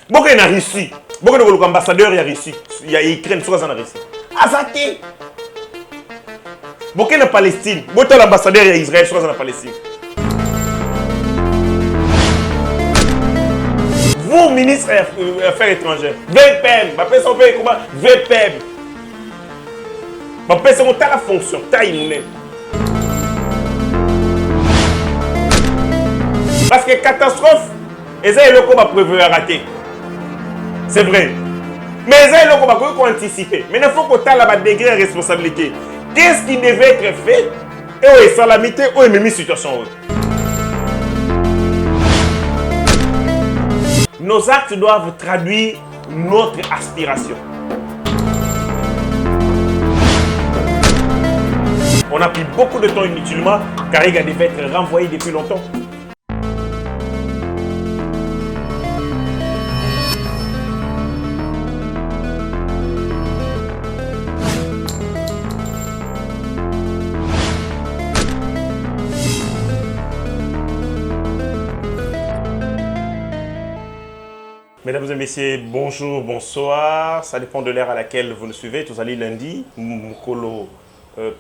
Beaucoup en Russie. Beaucoup de ambassadeurs en Russie. Il y a Ukraine, soit en Russie. Azati. Beaucoup en Palestine. Beaucoup d'ambassadeurs en Israël, soit en Palestine. Vous, ministre des Affaires étrangères, VPM, je pense qu'on fait comment VPM. Je pense qu'on a la fonction, taille. Parce que catastrophe, ils ont le combat prévu à rater. C'est vrai. Mais ils ont le combat qu'on anticiper. Mais il faut qu'on ait la degré de responsabilité. Qu'est-ce qui devait être fait? Et où est salamité, où est même situation. Nos actes doivent traduire notre aspiration. On a pris beaucoup de temps inutilement car il devait être renvoyé depuis longtemps. Mesdames et messieurs, bonjour, bonsoir. Ça dépend de l'heure à laquelle vous nous suivez. Tous allez lundi, Mukolo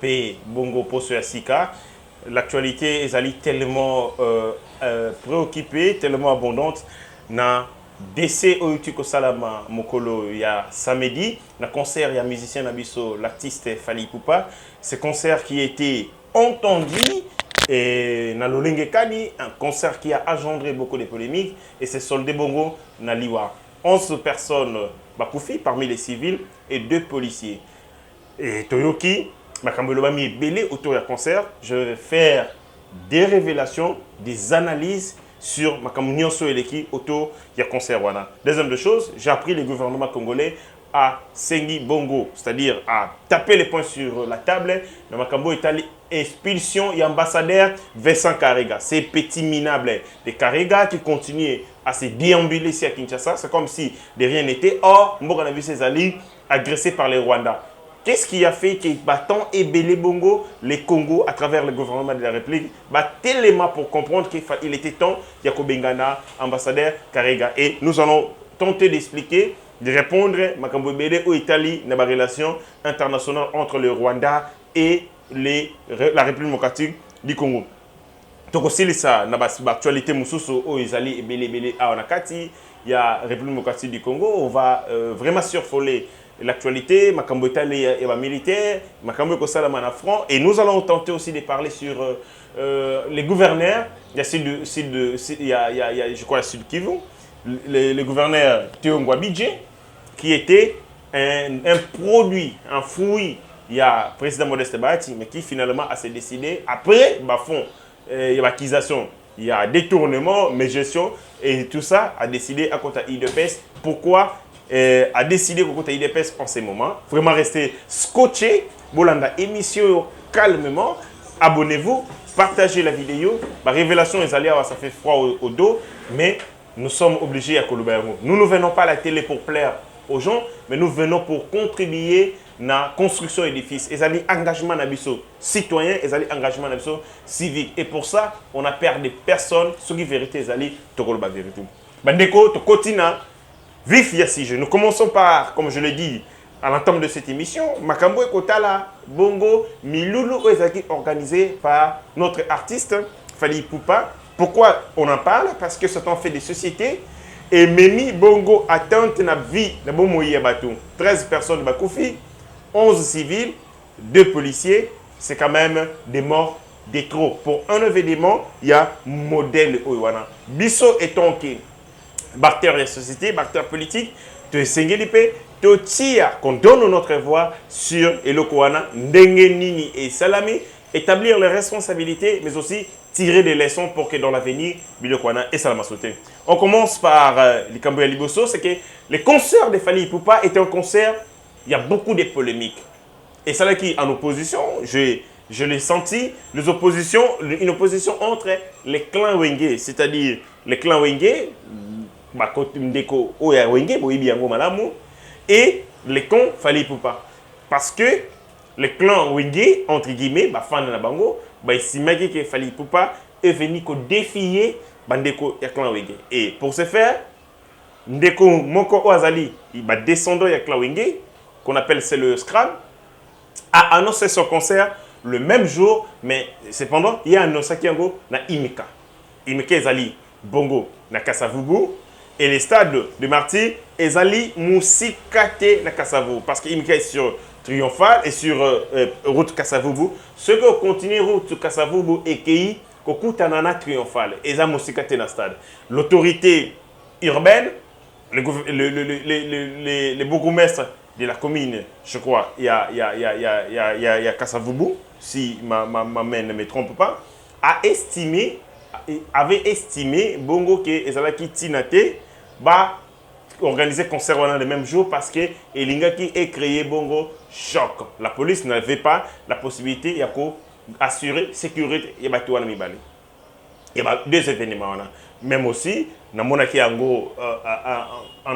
P. Bongo Poso Sika. L'actualité est tellement préoccupée, tellement abondante. Na décès au Utiko Salama Mukolo il y a samedi. Na concert il y a musicien Nabiso, l'artiste Fally Ipupa. Ce concert qui a été entendu. Et dans l'Olenge Kani, un concert qui a engendré beaucoup de polémiques et c'est soldé bongo na Liwa. 11 personnes bakoufi parmi les civils et 2 policiers. Et Toyoki, Makambelobami est belé autour du concert. Je vais faire des révélations, des analyses sur Makamunionso Eleki autour du concert. Deuxième de choses, j'ai appris le gouvernement congolais à Sengi Bongo, c'est-à-dire à taper les points sur la table. Le Makambo est allé expulsion et ambassadeur Vincent Karega. C'est petit minable. Les Karega qui continuent à se déambuler ici à Kinshasa. C'est comme si de rien n'était. Or, on a vu ces alliés agressés par les Rwandais. Qu'est-ce qui a fait que Baton et Belé Bongo, les Congo, à travers le gouvernement de la République, tellement pour comprendre qu'il était temps, Yako Bengana, ambassadeur Karega. Et nous allons tenter d'expliquer, de répondre Makambo Belé au Italie, dans la relation internationale entre le Rwanda et la République démocratique du Congo. Donc aussi, ça, dans l'actualité, il y a la République démocratique du Congo. On va vraiment survoler l'actualité, Makambo Italie et la militaire, Makambo Kosalama na front. Et nous allons tenter aussi de parler sur les gouverneurs. Il y a je crois, Sud Kivu. Le gouverneur Théo Ngwabidje, qui était un produit, un fruit. Il y a le président Modeste Bahati, mais qui finalement a se décidé, après, il y a l'accusation, il y a détournement, mais gestion, et tout ça a décidé à côté IDPS. Pourquoi a décidé à côté IDPS en ce moment? Vraiment rester scotché, Bolanda émission calmement, abonnez-vous, partagez la vidéo. La révélation est allée, ça fait froid au dos, mais nous sommes obligés à Kolubayamo. Nous ne venons pas à la télé pour plaire aux gens, mais nous venons pour contribuer à la construction d'édifices. Et ça dit engagement nabiso citoyen, et ça dit engagement nabiso civique. Et pour ça, on a perdu personne. Ce qui est vérité, c'est la vérité. Bandeko, to kotina, vif yassige. Nous commençons par, comme je l'ai dit à l'entame de cette émission, Makambo et Kotala, Bongo, Miloulou, organisé par notre artiste, Fally Ipupa. Pourquoi on en parle? Parce que c'est un fait de société. Et Memi Bongo attente na vie na Bomoye Batou. 13 personnes de Bakoufi, 11 civils, 2 policiers. C'est quand même des morts de trop. Pour un événement, il y a modèle Oywana. Bisso et Tonké, bactère de société, bactère politique, te Sengelipe, te tia qu'on donne notre voix sur Elokowana, Ndenge Nini et Salami, établir les responsabilités, mais aussi tirer des leçons pour que dans l'avenir, Bilokwana et Salama sauté. On commence par les Kamboya Liboso, c'est que les concerts de Fally Ipupa étaient un concert, il y a beaucoup de polémiques. Et ça là qui en opposition, je l'ai senti, une opposition entre les clans Wenge, c'est-à-dire les clans Wenge, et les clans Fally Ipupa. Parce que les clans Wenge, entre guillemets, fan de Bango, il que Fally Ipupa est venu défier Bandeko et clan Wenge. Et pour ce faire, ndeko moko Oazali, il va descendre ya Klawenge, qu'on appelle c'est le Scrab, a annoncé son concert le même jour, mais cependant, il y a annoncé qu'il y a na Imika. Imika Ezali Bongo na Kasavubu et les stades de Martyr Ezali Musikate na Kasavubu parce que Imika est sur Triomphal et sur route Kasavubu. Ceux qui continuent route Kasavubu et qui Kokutanana Triomphal Eza Musikate na stade. L'autorité urbaine, les bourgmestres de la commune, je crois, il y a Kasavubu, si ma main ne me trompe pas, avait estimé Bongo que Ezalaki Tinate va organiser concert le même jour parce que Elingaki est créé Bongo choc. La police n'avait pas la possibilité d'assurer la sécurité. Il y a deux événements. Même aussi, en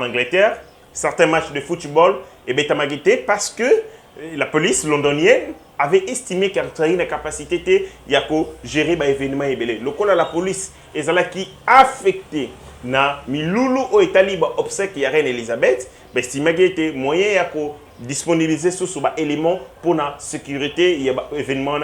Angleterre, certains matchs de football et bétamagité parce que la police londonienne avait estimé qu'il y avait une capacité de gérer les événements. Le cas de la police est affecté na milulu au Italie obsèque ya reine Elisabeth, estimé qu'il était moyen de disponibiliser sous éléments pour la sécurité. Il y a des événements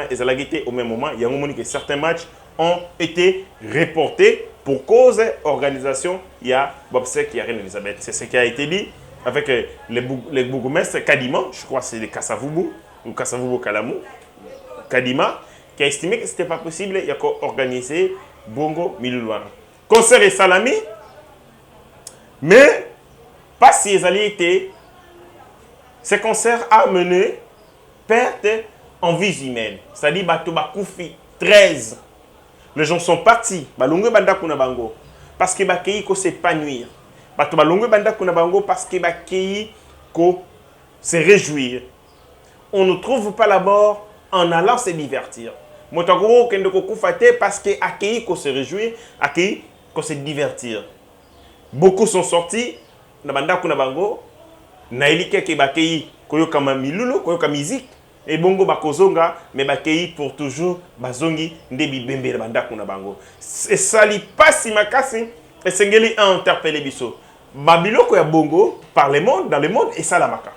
au même moment. Il y a un moment que certains matchs ont été reportés pour cause d'organisation. Il y a obsèque ya reine Elisabeth. C'est ce qui a été dit avec les bourgmestres Kadima, je crois que c'est les Kasavubu, ou Kasavubu Kalamou, Kadima, qui a estimé que ce n'était pas possible d'organiser Bongo Miloulouana. Concert et Salami, mais pas si les alliés étaient. Ce concert a mené perte en vies humaines. C'est-à-dire Batoba Koufi 13. Les gens sont partis. Balungue Banda Kunabango. Parce que Bakei ko s'épanouir. Batoba Lungue Banda Kunabango parce que Bakei ko se réjouir. On ne trouve pas la mort en allant se divertir. Motagoro Kende Kokufate parce que Akei ko se réjouir. Akei ko se divertir. Beaucoup sont sortis. Nabanda Kunabango. Nailike ke Bakei koyoka milulu, koyoka musique. Et bongo bakozonga, mais bakei pour toujours bazongi ndebi bembe banda kuna bango. Et ça li passe makasi et sengeli a interpellé biso. Babiloko ya bongo par le monde, dans le monde et ça la maka.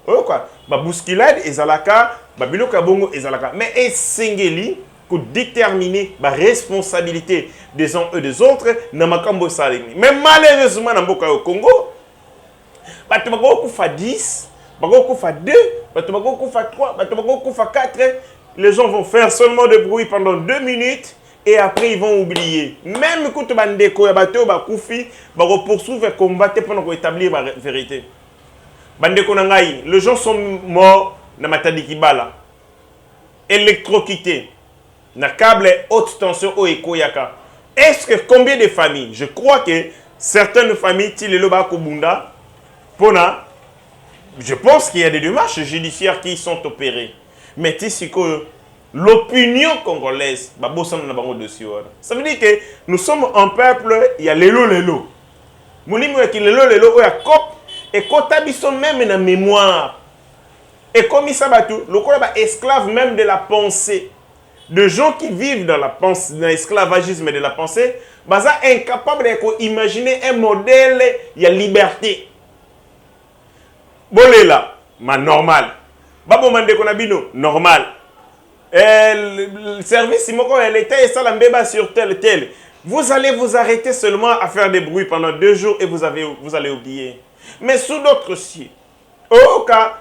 Oh quoi, ba bousculade et zalaka, babiloko ya bongo et zalaka. Mais et sengeli pour déterminer la responsabilité des uns et des autres na makambo salini. Mais malheureusement na mboka au Congo, batu bako kufa 10, bako kufa 2, batu bako kufa 3, batu bako kufa 4, les gens vont faire seulement de bruit pendant 2 minutes et après ils vont oublier. Même quand bandeko ya bato ba kufi, ba poursuivre et combattre pendant établir la vérité. Bandeko nangai, les gens sont morts na Matadi Kibala. Électrocutés. Na câble haute tension au Ekoyaka. Est-ce que combien de familles? Je crois que certaines familles Tilelo ba Kubunda Pona, je pense qu'il y a des démarches judiciaires qui sont opérées. Mais ici que l'opinion congolaise, ça veut dire que nous sommes un peuple, il y a l'élo. Moulimo qui l'élo, il y a cop et kotabiso même dans mémoire. Et comme ça batu, le corps esclave même de la pensée. De gens qui vivent dans la pensée, dans l'esclavagisme de la pensée, baza incapable d'imaginer un modèle, il y a liberté. Bolela, ma normal. Babo mande konabino, normal. Le service, l'État est ça, la sur tel. Vous allez vous arrêter seulement à faire des bruits pendant 2 jours et vous allez oublier. Mais sous d'autres cieux, au cas,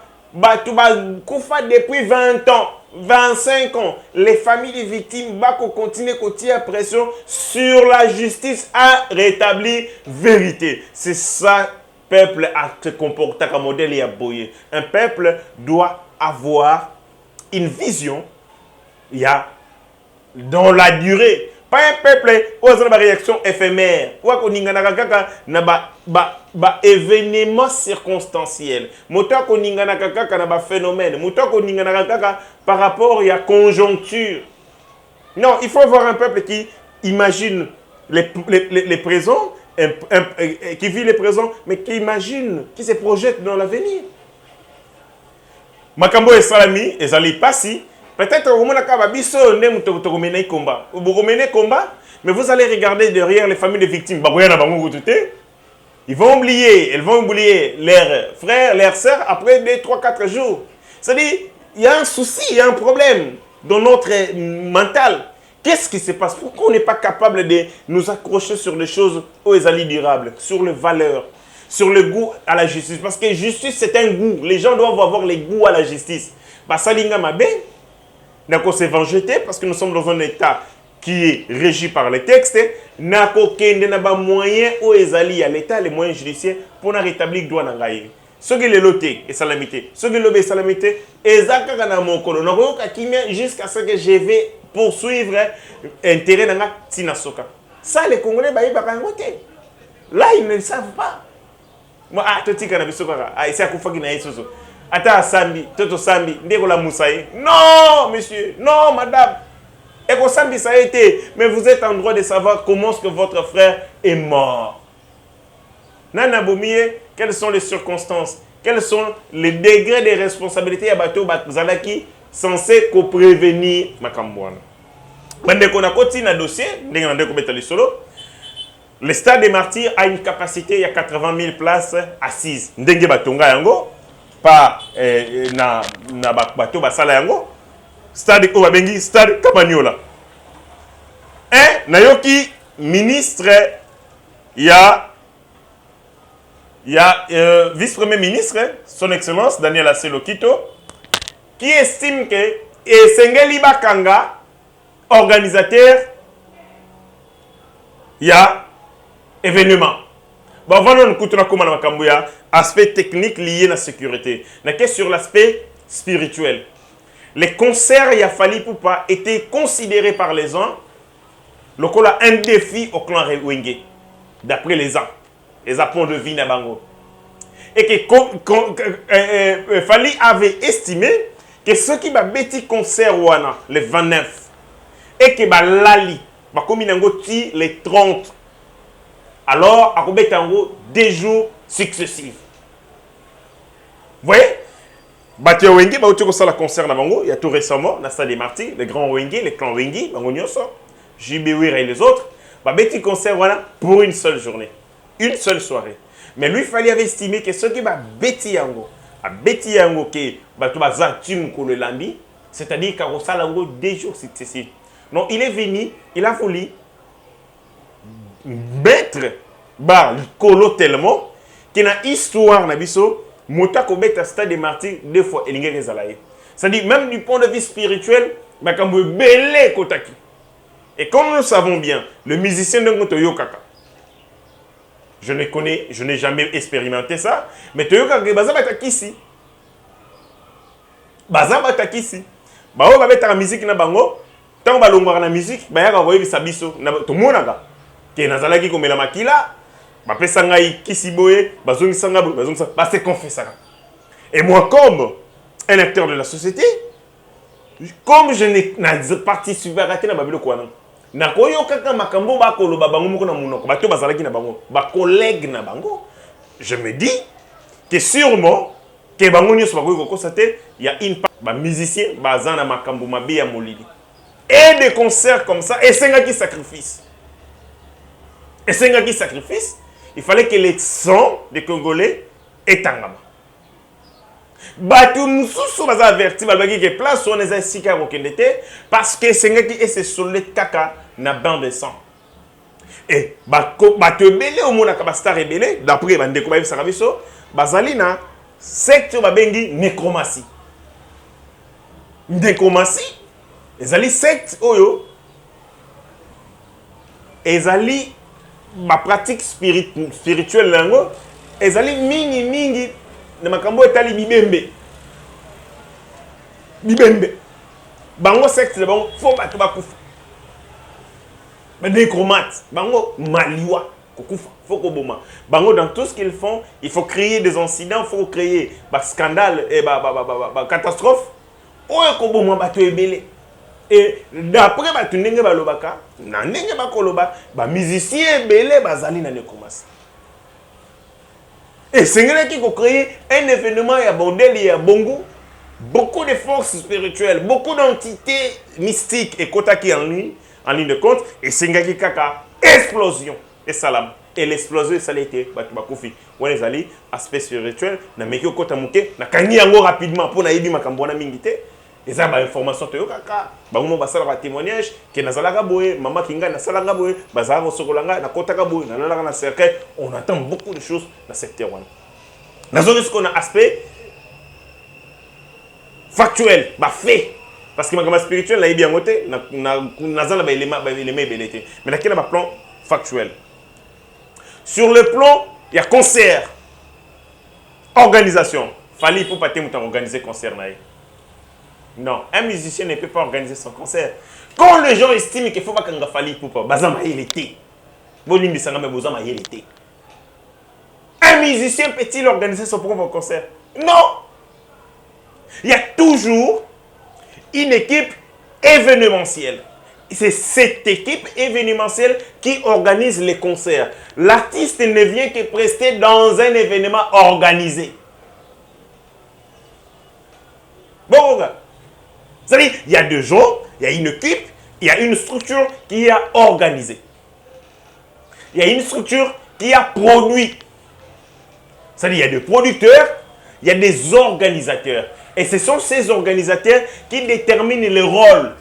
Koufa depuis 20 ans, 25 ans, les familles des victimes continuent à tirer pression sur la justice à rétablir vérité. C'est ça. Peuple a se comporté comme modèle et a boyé. Un peuple doit avoir une vision dans la durée. Pas un peuple qui a une réaction éphémère. Ou un événement circonstanciel. Moto ko ningana kaka na ba phénomène. Moto ko ningana kaka par rapport à la conjoncture. Non, il faut avoir un peuple qui imagine les présents. Qui vit les présents, mais qui imagine, qui se projette dans l'avenir. Makambo et Salami, et Zali Passi, peut-être au moment combat, mais vous allez regarder derrière les familles de victimes. Ils vont oublier, elles vont oublier leurs frères, leurs sœurs après 2, 3, 4 jours. C'est-à-dire, il y a un souci, il y a un problème dans notre mental. Qu'est-ce qui se passe? Pourquoi on n'est pas capable de nous accrocher sur les choses aux durables, sur les valeurs, sur le goût à la justice? Parce que justice, c'est un goût. Les gens doivent avoir le goût à la justice. Salinga Mabe, d'accord, c'est vengeté parce que nous sommes dans un état qui est régi par les textes. Nako kende na ba moyen o ezali à l'état les moyens judiciaires pour rétablir droit na ngai. Ce qui est loté et salamité, ce qui est lobé salamité, ezaka kana mokolo nako kakimia jusqu'à ce que je vais poursuivre intérêt dans la Tinasoka. Ça, les Congolais, ils ne là, ils ne le savent pas. Moi, tu dis que tu as dit que Ata Sambi, Toto Sambi, Ndegola Moussaï. Non, monsieur, non, madame. Eko Sambi, ça a été. Mais vous êtes en droit de savoir comment est-ce que votre frère est mort. Nana Boumie, quelles sont les circonstances? Quels sont les degrés de responsabilité à Bato Bakzalaki censé prévenir Makambouana? Bandeko na koti na dossier, le stade des Martyrs a une capacité, il y a 80 000 places assises. Ndenge batonga yango, pas na bato basala yango. Stade Obabengi, stade Kamaniola. Nayoki, ministre, il y a vice-premier ministre, son excellence Daniel Asselokito, qui estime que Sengeli Bakanga, organisateur, il y a événement. Bon, avant de nous aspect technique lié à la sécurité. Mais sur l'aspect spirituel. Les concerts, il y a fallu pour pas, étaient considérés par les gens comme un défi au clan Wenge, d'après les ans. Les apôtres de vie Nabango. Et que Fali avait estimé que ceux qui va bêti concert wana le 29 et que lali va comme les 30 alors à combien des jours successifs. Vous voyez? Batia Wenge ba uti ko sala concert na bango, il y a tout récemment na stade des Martyrs, les grands Wenge, les clans Wenge, bango nyoso, JB et les autres, ba bêti concert wana pour une seule journée. Une seule soirée. Mais lui, il fallait avait estimé que ce qui va bêti yango, a bêti yango que bato bazatim ko le lundi, c'est-à-dire qu'à Rosalango 2 jours successifs. Non, il est venu, il a voulu mettre le colo tellement qu'il y a une histoire na biso, mota ko beta stade des Martyrs 2 fois et l'ingé zalaye. C'est-à-dire même du point de vue spirituel, bakambo belé kotaki. Et comme nous savons bien, le musicien de Ngoto Yokaka. Je n'ai jamais expérimenté ça. Mais tu as dit, Baza Batakisi. Baza Batakisi. Bao Babeta la musique na bango. Tant que tu as la musique, tu as envoyé Sabiso. Tout le monde a dit. Nazalaki comme la makila. Bapé Sangai Kisiboye. Bazongi Sangabou. Bazongi Sangabou. Bah, c'est qu'on fait ça. Et moi, comme un acteur de la société, comme je n'ai pas participé à rater la Babylone Kouanan. Nakoyo kaka makambo ba koloba bango moko na munoko bato bazalaki na bango ba collègue na bango. Je me dis que sûrement que bango nyoso ba ko constater il y a une ba musicien bazana makambo mabe ya molili. Et des concerts comme ça et sengaki sacrifice. Et sengaki sacrifice, il fallait que les sons des Congolais étangama. Batou mususu baza averti balbaki que place on les sika kokendete parce que sengaki et se solé kaka na bain de sang. Et bato belé au mona ka star rebelle d'après bandeko ba bisaka biso bazali na secte babengi nécromancie. Nécromancie ezali secte oyo ezali ma pratique spirituelle lango ezali mingi na makambo etali bibembe bango secte de bango fo bato bakufa ba nécromate bango maliwa kokufa faut koboma bango dans tout ce qu'ils font il faut créer des incidents, il faut créer ba scandale et ba catastrophe oyo koboma bato ebele. Et d'après bato ndenge balobaka na ndenge bakoloba ba musicien ebele bazali na nécromancie. Et c'est qui a créé un événement à Bordel et à Bongo, beaucoup de forces spirituelles, beaucoup d'entités mystiques et Kotaki en ligne de compte, et c'est qui a explosion et salam. et l'explosion ça a été bakufi on les allés aspect spirituel na meki okota muke na kangi yango rapidement pour na yebi makambo na mingité et ça ba information to yokaka ba mo basala ba témoignage ke nazalaka boye mama kinga na salanga boye bazala sokolanga na kotaka boye na lala na cercle on entend beaucoup de choses dans cette terre wana nazo ce qu'on a aspect factuel ba fait parce que ma spirituel la yebi ngote na zala ba élément belete mais na kila ba plan factuel. Sur le plan, il y a concert, organisation. Fallait pour pas organiser concert. Non, un musicien ne peut pas organiser son concert. Quand les gens estiment qu'il faut pas qu'on fasse pour pas, bazama il était. Un musicien peut-il organiser son propre concert? Non. Il y a toujours une équipe événementielle. C'est cette équipe événementielle qui organise les concerts. L'artiste ne vient que prester dans un événement organisé. Bon, c'est-à-dire, il y a deux gens, il y a une équipe, il y a une structure qui a organisé. Il y a une structure qui a produit. C'est-à-dire, il y a des producteurs, il y a des organisateurs. Et ce sont ces organisateurs qui déterminent le rôle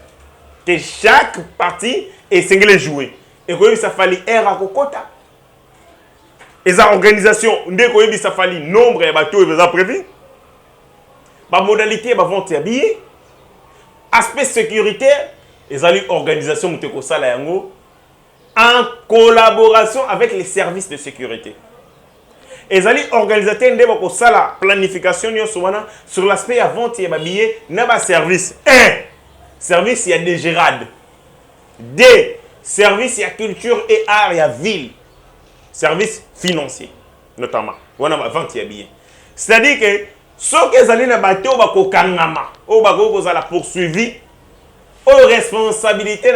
que chaque partie est singlé joué. Et que ça fallait à Kokota. Et ça organisation, dès que ça fallait nombre de bateaux et prévu. La modalité va vente habillé. Aspect sécuritaire, ils ont organisation en collaboration avec les services de sécurité. Et les organisateurs ont la planification sur l'aspect avant et habillé n'a service. 1. Service, il y a des gérades. 2. Service, il y a culture et art, il y a ville. Service financier, notamment. On a vente et habillé. C'est-à-dire que ceux qui sont allés dans le bateau, ils sont poursuivis. Aux responsabilités,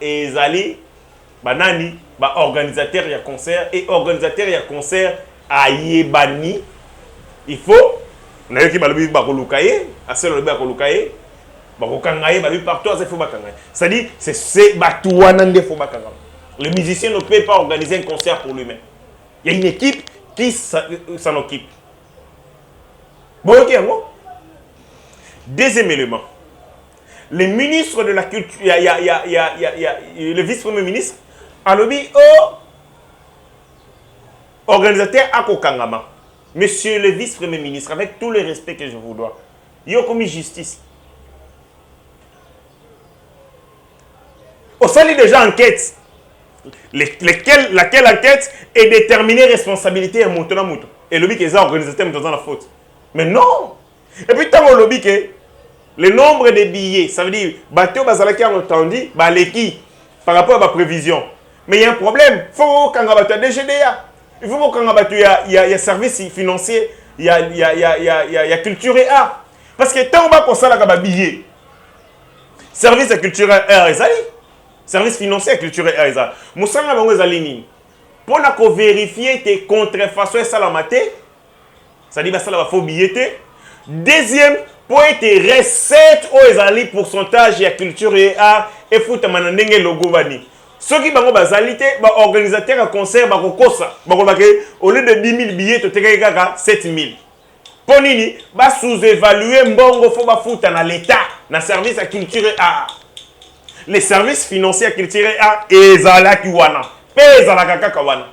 ils allaient banani, organisateur il y a concert et organisateur il y a concert à Yébani. Il faut, on a qui balobi bakolukaye, assez le bakolukaye. C'est-à-dire, c'est le musicien ne peut pas organiser un concert pour lui-même. Il y a une équipe qui s'en occupe. Bon, ok, bon. Deuxième élément. Le ministre de la culture, il y a le vice-premier ministre, a lobby au organisateur à Kokangama. Monsieur le vice-premier ministre, avec tout le respect que je vous dois, il a commis justice. Au sein déjà enquête, laquelle enquête est déterminée responsabilité à Mouton. Et le lobby qui est organisateur dans la faute. Mais non. Et puis tant au lobby que le nombre de billets, ça veut dire bateau bazalaki a entendu baleki par rapport à ma prévision. Mais il y a un problème. Il faut qu'on ait un DGDA. Il faut qu'on ait un service financier, il y a culture et art. Parce que tant qu'on a ça là billet. Service de culture et art service financier culturel et art. Moussanga bango zalini. Pour vérifier tes contrefaçons et salamate, ça dit que ça va faut billetté. Deuxième, pour tes recettes aux ezali pourcentage de culture et art et fouta manandenge logo bani. Ceux qui bango bazalité, organisateur à concert bakokosa, au lieu de 10 000 billets, tu as 7 000. Pour nini, sous-évaluer mbongo faut ba fouta na l'état, na service à culture et art. Les services financiers à culture et art ezala kiwana, ezala kakawana.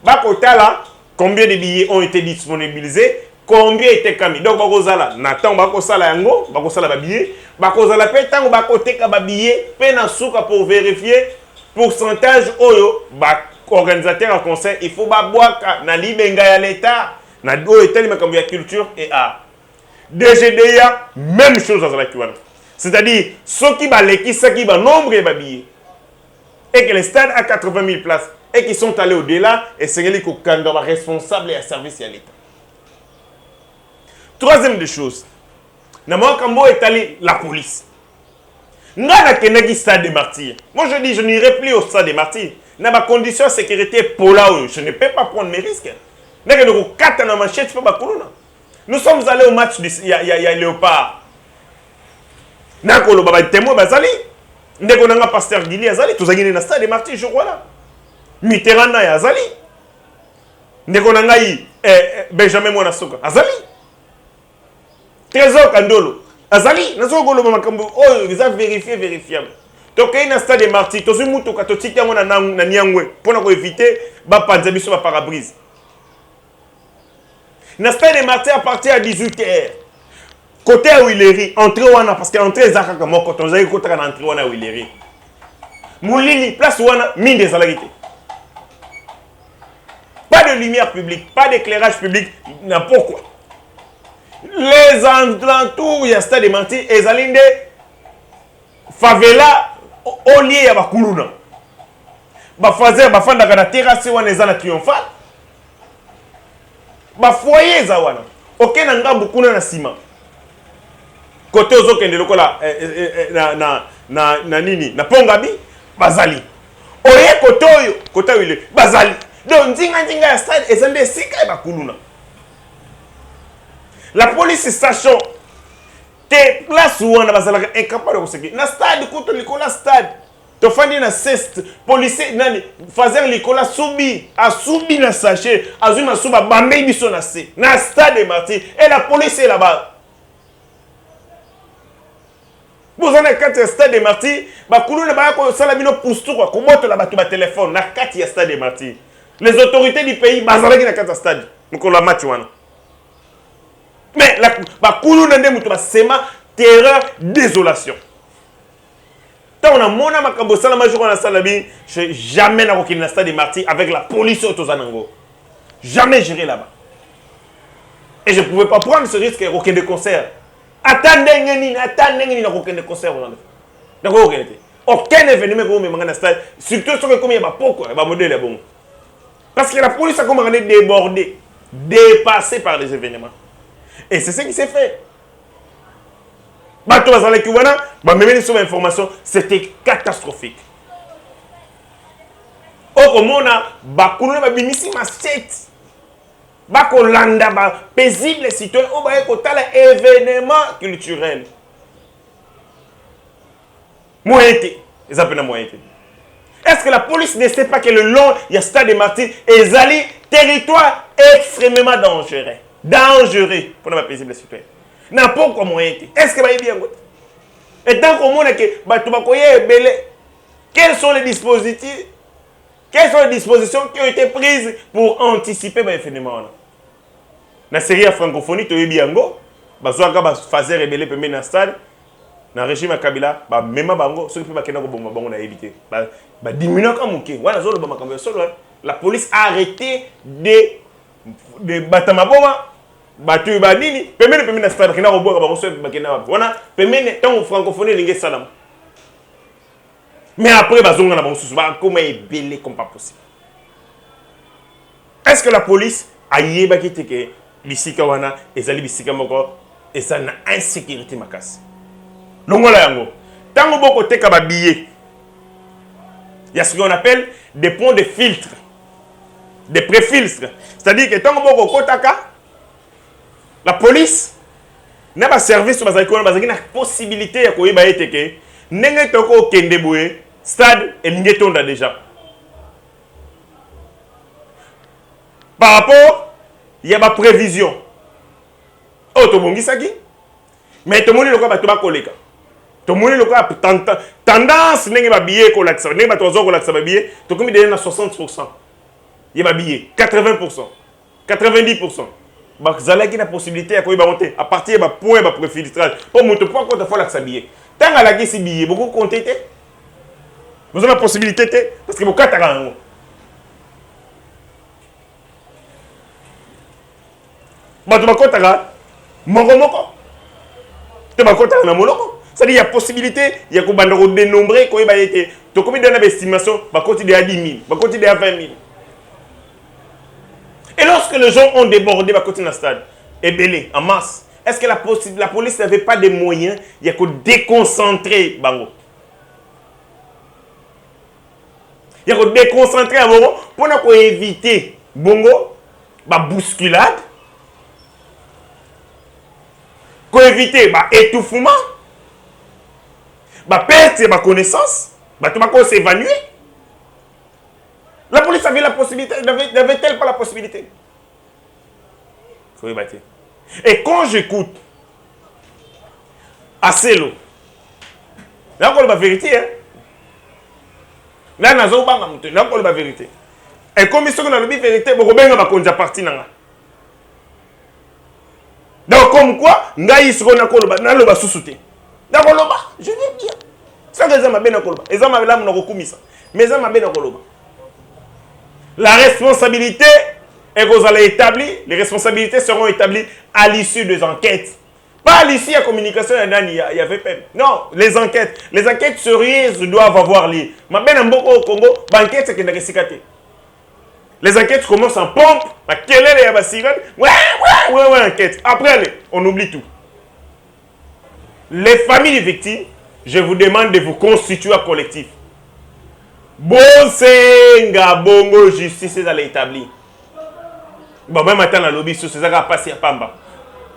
Bakota là, combien de billets ont été disponibilisés? Combien était kami? Donc bakozala natan bakosala yango, bakosala ba billet, bakozala pe tango bakoteka ba billet, pe na souka pour vérifier pourcentage oyo ba organisateur en concert, il faut ba boaka na libenga ya l'état, na do eteli makambo ya culture et art. DGDA même chose à la kiwana. C'est-à-dire ceux qui baleki ceux qui ba nombre de billets et que le stade a 80 000 places et qui sont allés au-delà et c'est les kanga responsable et service à l'État. Troisième des choses, Namakambo est allé la police. Nana kenagi stade des martyrs. Moi je dis je n'irai plus au stade des martyrs. N'a ma condition de sécurité pour là où je ne peux pas prendre mes risques. Nous sommes allés au match du y a Léopard. Nakolo baba témoin bazali. Ndeko nanga pasteur Gili azali tous agine na stade des martyrs je crois là. Mitterrand na azali. Ndeko na ngai Benjamin Mwanasuka azali. Trésor Kandolo azali. Nazo golo makambo oh ils ont vérifiable. Donc il y a un stade de martyrs. Tous les gens qui ont été na niangwe pour éviter ba panza biso ba parabrise. Na stade de martyrs à partir à 18h. Côté à Willery, entrée wana parce que entrée zaka comme quand on a côté à entrée wana Willery. Moulili place wana mine des salariés. Pas de lumière publique, pas d'éclairage public, n'importe quoi. Les alentours, il y a stade de martyrs et zalinde favela au lieu ya bakuluna. Ba fazer ba fanda kana terrasse wana ezana triomphal. Ba foyer za wana. Okena ngambu kuna na sima. Côté ozokende lokola na nini na Pongabi bazali. Oye côté oyo côté wile bazali. Donc nzinga ya stade ezande sika bakuluna. La police sachant te place où on a bazalaka incapable de conseguir. Na stade contre l'école stade. To fandi na ceste policier nani fazer l'école subi na sachet azuna suba bamei biso na se. Na stade de Martyrs et la police est là-bas. Vous en avez quatre stade de Martyrs, ba kuluna ba ko sala bino pousse quoi, ko moto la ba téléphone na quatre stade de Martyrs. Les autorités du pays bazalaki na quatre stade. Mko la match wana. Mais la bakuluna nde mutu basema terreur, désolation. Tant on a mon makambo sala major na salabi, jamais na kokina na stade de Martyrs avec la police autozanango. Jamais j'irai là-bas. Et je ne pouvais pas prendre ce risque aucun de concert. Attendez na aucun de concert d'accord. Aucun événement que vous me mangez stade, surtout ce que comme il y a pourquoi va modèle bon. Parce que la police a commencé à déborder, dépassée par les événements. Et c'est ce qui s'est fait. C'était catastrophique. Au Mona, Bakouna Babinisi Machette. Bakolanda, paisible citoyen, au Bakotal événement culturel. Moïté. Ils appellent Moïté. Est-ce que la police ne sait pas que le long, il y a stade de Martyrs et Zali, territoire extrêmement dangereux. Dangereux pour ne pas paisible citoyen. N'importe quoi moyen. Est-ce que va bien? Et tant qu'on a que quels sont les dispositifs, quelles sont les dispositions qui ont été prises pour anticiper les phénomènes? La série à francophonie, tu es bien go, bazoaka fazer rebelle pembe na stade, na régime à Kabila, même bango, ceux qui peuvent kena ko bomba bango na éviter. Diminuer comme muké. Wana zolo ba makambo solo. La police a arrêté de batamaboma. Batu badini pemene na stade kina ko boka ba ko bakena wana pemene tant francophonie lingue salam. Mais après bazonga na bansusu ba comment ebele comme pas possible. Est-ce que la police a yeba kiteke bisika wana ezali bisika moko et ça na insécurité makasi. Longola yango tango boko teka ba billet. Il y a ce qu'on appelle des ponts de filtre. Des pré-filtres. C'est-à-dire que tango boko kotaka la police n'a pas service sur la possibilité de koyeba eteke ndenge toko kende boye stade elinge tonda déjà. Par rapport il y a ma prévision. Oh to bongisaki mais to moni loka bato ba koleka. To moni loka tendance ndenge ba billet ko laksa ndenge ba tozo ko laksa ba billet to komi déjà na 60%. Il y a ba billet 80%, 90%. Bazalaki na possibilité ya koyeba monter à partir de point de préfiltrage pour monter point quand il faut la sablier tant à la si billet beaucoup compter vous avez la possibilité parce que vous katara ba tu bakotara moko te bakotara na moloko c'est-à-dire il y a possibilité il y a ko banda ko dénombrer koyeba été to combien de estimation ba continuer à 10 000 ba continuer à 20 000. Et lorsque les gens ont débordé à côté de stade, et belé, en masse, est-ce que la police n'avait pas de moyens, il y a que déconcentrer Bango? Il y a que déconcentrer à Bango pour éviter Bongo, la bousculade, pour éviter l'étouffement, la perte de connaissance, tout le monde s'évanouir. La police avait la possibilité, n'avait-elle pas la possibilité? Faut y battre. Et quand j'écoute Acelo, là on la vérité, hein. Là nazo banga mutu, là on la vérité. Et comme ils sont dans la vérité, bon ben va konja parti nanga. Donc comme quoi, ngai siko na koloba, na loba susute. Na koloba, je vais bien. Ça que ça m'a bien na koloba. Et ça m'a là mon rekumisa. Mais ça m'a bien na koloba. La responsabilité est que vous allez établir, les responsabilités seront établies à l'issue des enquêtes. Pas à l'issue de la communication, il y avait peine. Non, les enquêtes sérieuses doivent avoir lieu. Mais bien au Congo, l'enquête c'est qu'il y a des les enquêtes commencent en pompe, à quelle heure il y a des sirènes, ouais, enquête. Après, on oublie tout. Les familles des victimes, je vous demande de vous constituer un collectif. Bonsenga bongo justice à l'établir. Bon, même maintenant, la lobby sur ça va passer à Pamba.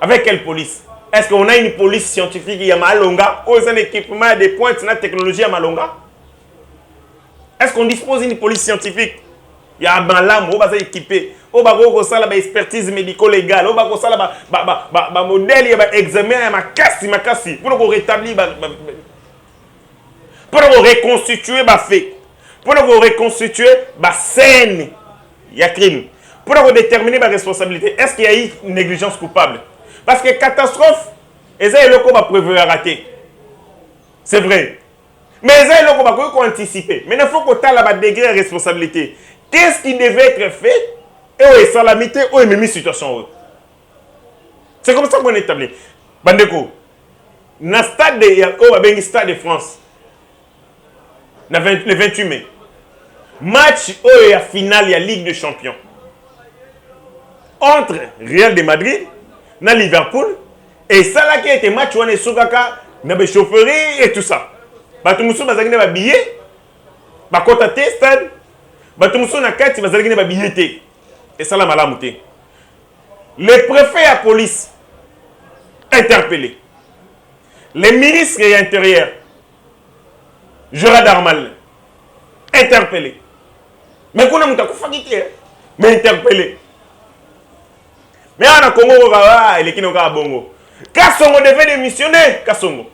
Avec quelle police? Est-ce qu'on a une police scientifique qui est à Malonga? Ou un équipement des pointes de la technologie à Malonga? Est-ce qu'on dispose d'une police scientifique? Il y a un malam, on va s'équiper. On va faire une expertise médico-légale. On va faire un modèle, il y a un examen, il y a un cassi. Pour rétablir, pour reconstituer les faits. Pour reconstituer la scène. Il y a crime. Pour déterminer la responsabilité. Est-ce qu'il y a eu une négligence coupable? Parce que catastrophe, ils ont prévu à rater. C'est vrai. Mais ils ont anticiper. Mais il faut qu'on ait un degré de responsabilité. Qu'est-ce qui devait être fait? Et ça la mité, ou même situation. C'est comme ça qu'on établit. Bandeko, dans le stade de France, le 28 mai, match où il y a finale, il y a Ligue des Champions. Entre Real de Madrid, na Liverpool, et ça là qui a été match où on est soukaka, na be chaufferie et tout ça. Batumoussou bazaki na billet, bakotate stade, batumoussou na kati bazaki na billet. Et ça là malamouté. Le préfet à police interpellé. Les ministres de l'Intérieur, Gérard Darmanin, interpellé. Mais qu'on a mouta mais interpellé. Mais on a Congo, il est qui n'a pas bongo. Kassongo devait démissionner, Kassongo.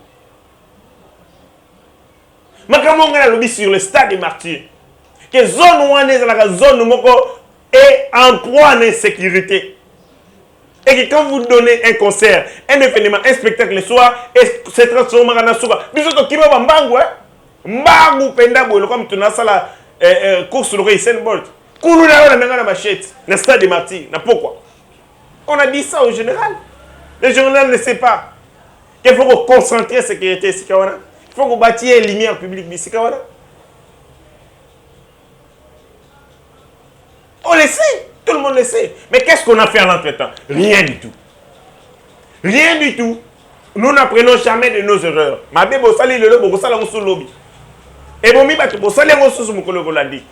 Mais comment on a lobby sur le stade des martyrs? Que zone où on est dans la zone où est en proie à l'insécurité. Et que quand vous donnez un concert, un événement, un spectacle le soir, et c'est transformé en soir. Bisous qui va mbangu, mbangu pendabo, comme tu n'as ça la course sur le Usain Bolt. Koulou na na machette, na stade des martyrs, na pourquoi? On a dit ça au général. Le général ne sait pas qu'il faut concentrer la sécurité. Il faut bâtir la lumière publique. On le sait. Tout le monde le sait. Mais qu'est-ce qu'on a fait à l'entretemps? Rien du tout. Rien du tout. Nous n'apprenons jamais de nos erreurs.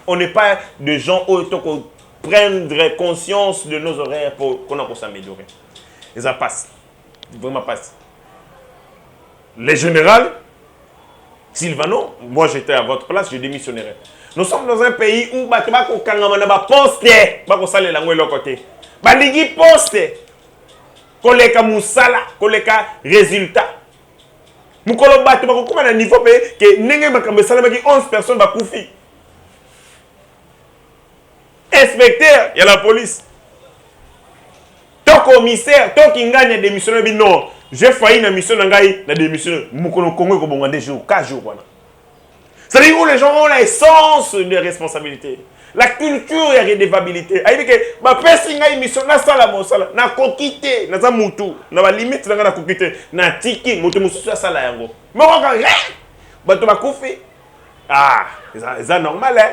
On n'est pas de gens qui prendre conscience de nos horaires pour qu'on puisse s'améliorer. Et ça passe. Vraiment passe. Les généraux, Sylvano, moi j'étais à votre place, je démissionnerais. Nous sommes dans un pays où poste, poste, koleka musala, koleka résultat. Nous avons un niveau que 11 personnes va koufi. Inspecteur, il y a la police. Ton commissaire, ton qui gagne des missions, non, j'ai failli une mission, la démission. Moukono Congo, comme on a des jours, 4 jours. C'est-à-dire où les gens ont l'essence de responsabilité, la culture et la redevabilité. Il dit que, ma personne a une mission, na sala mo sala, na kokite, na za mutu, na ba limite na kokite, na tiki, mutu musu sala yango. Mais on va rien, bah tu vas koufi. Ah, c'est normal, hein.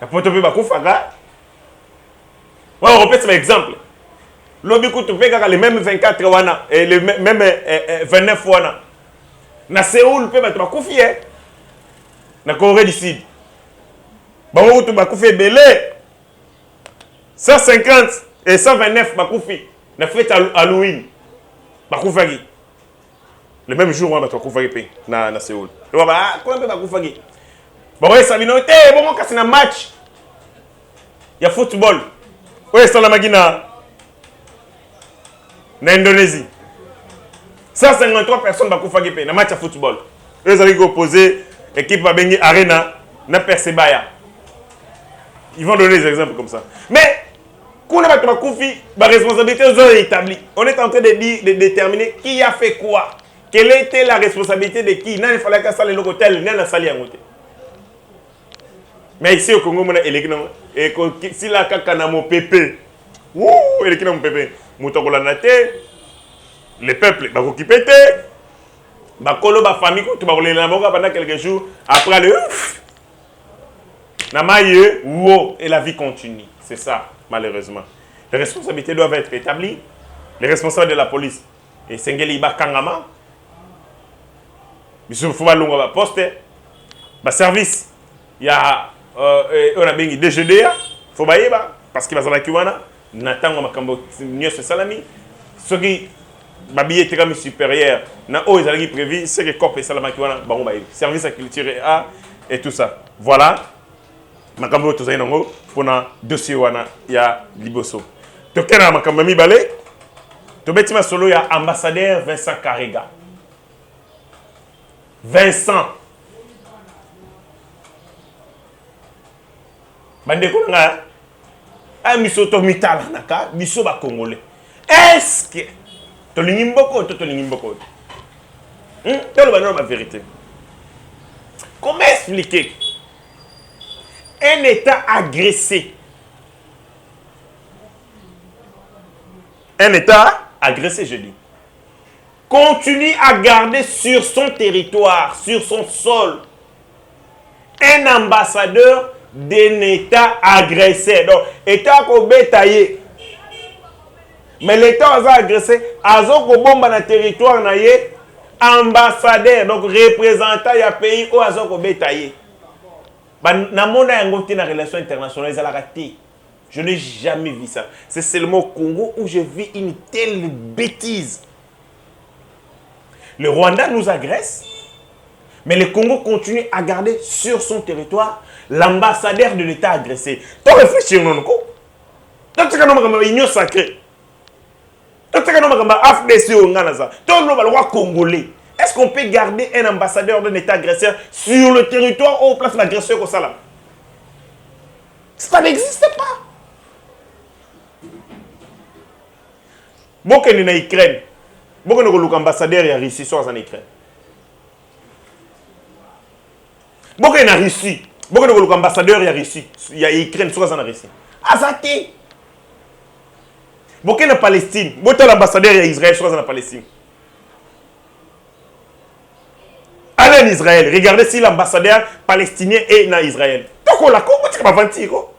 La pote peut pas koufaga. On répète par exemple. L'objet que tu fais les mêmes 24 wana et les mêmes 29 wana. Na Séoul peut pas koufier. Na Corée du Sud. Bon, tu vas koufier belé. 150 et 129 ba koufi. Na fête Halloween. Ba koufagi. Le même jour on va koufier na Séoul. Tu vas comment peut ba koufagi. Bon, ça vient bon, on casse un match. Il y a football. Oui, c'est la Magina. En Indonésie. 153 personnes vont faire un match de football. Eux allaient opposer l'équipe à Bengi Arena, na Persebaya. Ils vont donner des exemples comme ça. Mais, quand on a la responsabilité aux établie. On est en train de déterminer qui a fait quoi. Quelle était la responsabilité de qui. Il fallait que ça le hôtel, il n'a sali en hôtel. Mais ici au Congo, on a électrique. Et si la kakana mon pépé, ouh, électrique mon pépé, moutokola nate, le peuple, bah qui pète, bah colo, bah famille, tu vas rouler la boca pendant quelques jours. Après le ouf, namaye, wow, et la vie continue. C'est ça, malheureusement. Les responsabilités doivent être établies. Les responsables de la police, et Sengeli Iba Kangama, Monsieur Foubalunga va poster, bah service, il y a on a bien DGDA, faut bailler parce qu'il va s'en kiwana, n'attend ma cambo nios salami, ce qui babillet très supérieur, na o ils allaient prévu, c'est que cop et salama kiwana, bon bailler, service à culture A et tout ça. Voilà, ma cambo tout ça non pour un dossier wana ya liboso. To kena ma cambo mi balé, to betima solo ya ambassadeur Vincent Karega. Vincent. Bandeko nga a misoto mitala naka biso ba congolais. Est-ce que to lingimboko to lingimboko? Tell la vérité. Comment expliquer un État agressé? Un État agressé, je dis. Continue à garder sur son territoire, sur son sol, un ambassadeur d'un État agressé. Donc, État ko bétaillé. Mais l'État a agressé, azo ko bomba na territoire na ye, ambassadeur, donc représentant ya pays ou azo ko bétaillé. Na mona yango te na relation internationale, ils ont raté. Je n'ai jamais vu ça. C'est seulement au Congo où je vis une telle bêtise. Le Rwanda nous agresse, mais le Congo continue à garder sur son territoire l'ambassadeur de l'État agressé. Tu réfléchis, non? Tu as une union sacrée. Tu as une AFDC au Ghana. Tu as le roi congolais. Est-ce qu'on peut garder un ambassadeur d'un État agresseur sur le territoire où on place l'agresseur au salam? Ça n'existe pas. Bon, qu'il y a en Ukraine. Beaucoup de ambassadeurs en Russie sont en Ukraine. Beaucoup en Russie. Beaucoup de ambassadeurs en Russie. Il y a Ukraine sont en Russie. Azati. Beaucoup en Palestine. Beaucoup d'ambassadeurs en Israël sont en Palestine. Allez en Israël. Regardez si l'ambassadeur palestinien est en Israël. Toko la comment tu vas mentir? Pour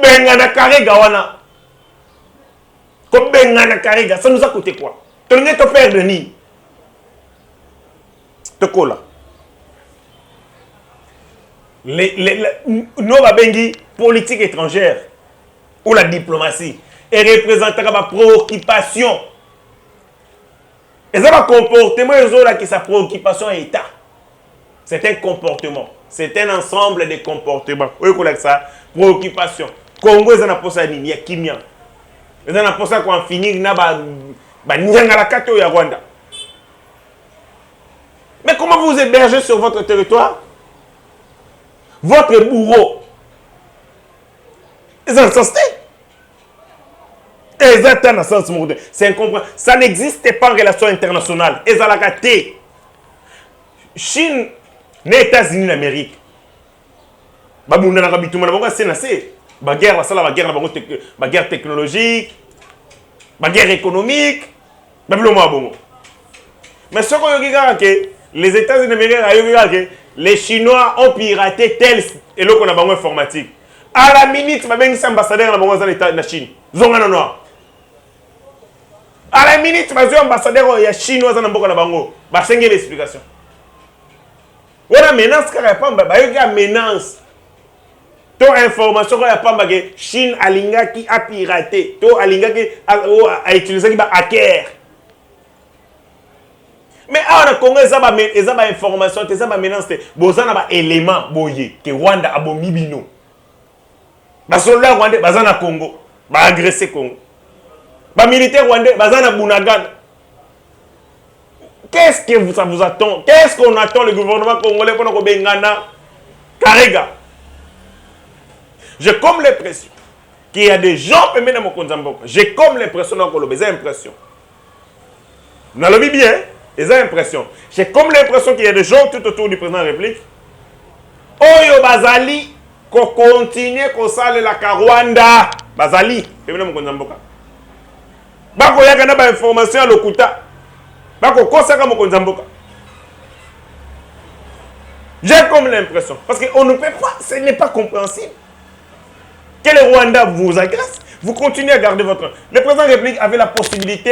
Bengana Karega wana. Comme Bengana Karega, ça nous a coûté quoi? Tu n'es pas père de ni. Toko la. Nos bengi politique étrangère ou la diplomatie et représenter ma préoccupation. Et ça va comportement qui sa préoccupation est état. C'est un comportement, c'est un ensemble de comportements. Oui, collègue ça, préoccupation. Congo ils en a posé ni ya kimia. Ils en a posé quoi finir na ba nyanga la kato ya Rwanda. Mais comment vous hébergez sur votre territoire? Votre bourreau. Ils ont insisté. C'est incompréhensible. Ça n'existe pas en relation internationale. Ils ont la gâté. Chine, les États-Unis d'Amérique. Babunda na kabituma na bango c'est la guerre technologique, la guerre économique, mais ce qu'on regarde que les États-Unis d'Amérique, les Chinois ont piraté tel et l'autre qu'on a bango informatique. À la minute, ma bengi ambassadeur dans l'État de la Chine. Zonga noir. À la minute, ma ambassadeur ya chinois dans la bango. Ba sengi l'explication. Wala menace car pas ba yoga menace. To information ya pamba que Chine alinga qui a piraté, to alinga qui a utilisé qui ba hacker. Mais on a Congo, ça va information, ça va mélange, bozana ba élément boye que Rwanda abo mibino. Ba soldat rwandais bazana Congo, ba agresser Congo. Ba militaire rwandais bazana Bunagana. Qu'est-ce que ça vous attend? Qu'est-ce qu'on attend le gouvernement congolais pour nous bengana Karega? J'ai comme l'impression qu'il y a des gens qui dans mon Konzamboka. J'ai comme l'impression dans Kolobe, j'ai l'impression. Vous l'avez bien, j'ai l'impression. J'ai comme l'impression qu'il y a des gens tout autour du président de la République. Oyo Bazali, qu'on continue qu'on sale la Rwanda. Bazali, c'est mon Konzamboka. Bako yakana ba information à l'Okuta. Bako kosaka mon Konzamboka. J'ai comme l'impression. Parce qu'on ne peut pas, ce n'est pas compréhensible. Que le Rwanda vous agresse, vous continuez à garder votre... Le président de la République avait la possibilité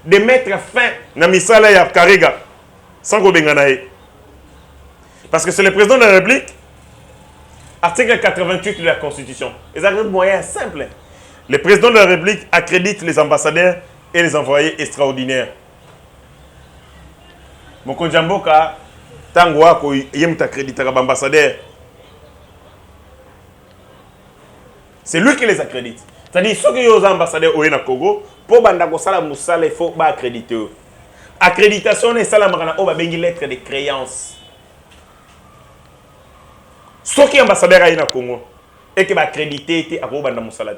de mettre fin à Misala et à Karega sans Gobenganae. Parce que c'est le président de la République, article 88 de la Constitution. Ils ont un moyen simple. Le président de la République accrédite les ambassadeurs et les envoyés extraordinaires. Mon Konjamboka, Tangoa, il accrédite les ambassadeurs. C'est lui qui les accrédite. C'est-à-dire, ceux qui sont les ambassadeurs au Congo, pour Bandako Sala Moussala, il faut accréditer. Accréditation, c'est la lettre de créance. Ceux qui sont ambassadeurs au Congo, et qui sont accrédités à Bandako Moussala.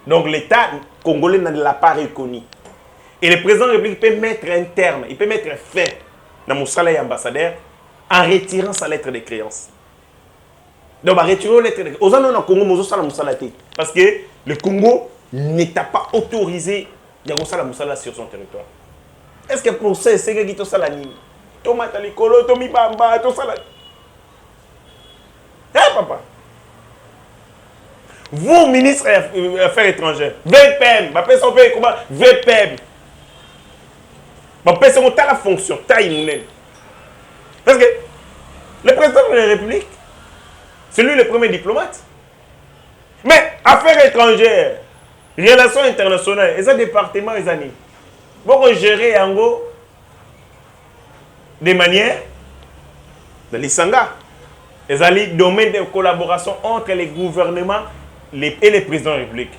Donc l'État congolais ne l'a pas reconnu. Et le président de la République peut mettre un terme, il peut mettre fin dans Moussala et ambassadeur en retirant sa lettre de créance. Donc, retirer les lettres de créance. Parce que le Congo n'était pas autorisé à sur son territoire. Est-ce que pour ça, c'est que tu as salani? Tomate likolo, tomi bamba, to salani. Eh, papa. Vous, ministre des Affaires étrangères, VPM, comment VPM. C'est la fonction, taille. Parce que le président de la République, c'est lui le premier diplomate. Mais affaires étrangères, relations internationales, et ça département, les années. Vous gérer en gros des manières de l'Isanga. Et ça le domaine de collaboration entre les gouvernements et les présidents de la République.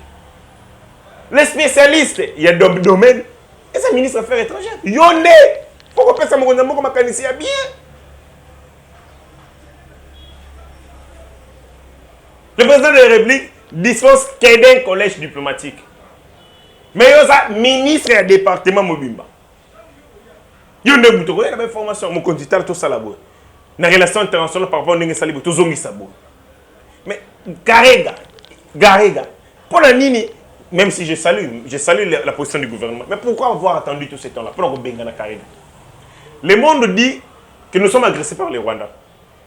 Les spécialistes, il y a des domaines. Et c'est le ministre des Affaires étrangères. Yonde! Il faut que ça me regarde comme un ici bien. Le président de la République dispose d'un collège diplomatique. Mais il y a un ministre et un département Mobimba. Il y a une formation. Mon candidat, tout ça là-bas. Dans les relations internationales par rapport à Salibo, tout ça là-bas. Mais Garega, pour la Nini, même si je salue la position du gouvernement, mais pourquoi avoir attendu tout ce temps-là? Pourquoi Bengana Garega? Le monde dit que nous sommes agressés par les Rwandais.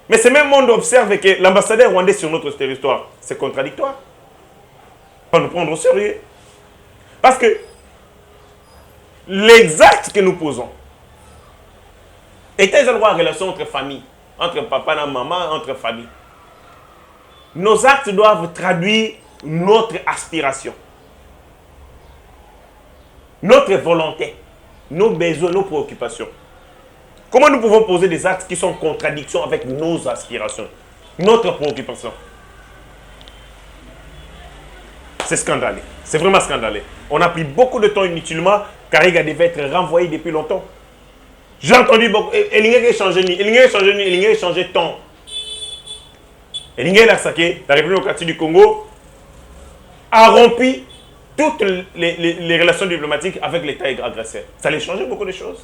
Mais ce même monde observe que l'ambassadeur rwandais sur notre territoire, c'est contradictoire. Pas nous prendre au sérieux. Parce que les actes que nous posons étaient en relation entre familles, entre papa et maman, entre familles. Nos actes doivent traduire notre aspiration, notre volonté, nos besoins, nos préoccupations. Comment nous pouvons poser des actes qui sont en contradiction avec nos aspirations, notre préoccupation? C'est scandaleux. C'est vraiment scandaleux. On a pris beaucoup de temps inutilement. Karega devait être renvoyé depuis longtemps. J'ai entendu beaucoup. Il a changé de temps. La République démocratique du Congo a rompu toutes les relations diplomatiques avec l'État agresseur. Ça allait changer beaucoup de choses.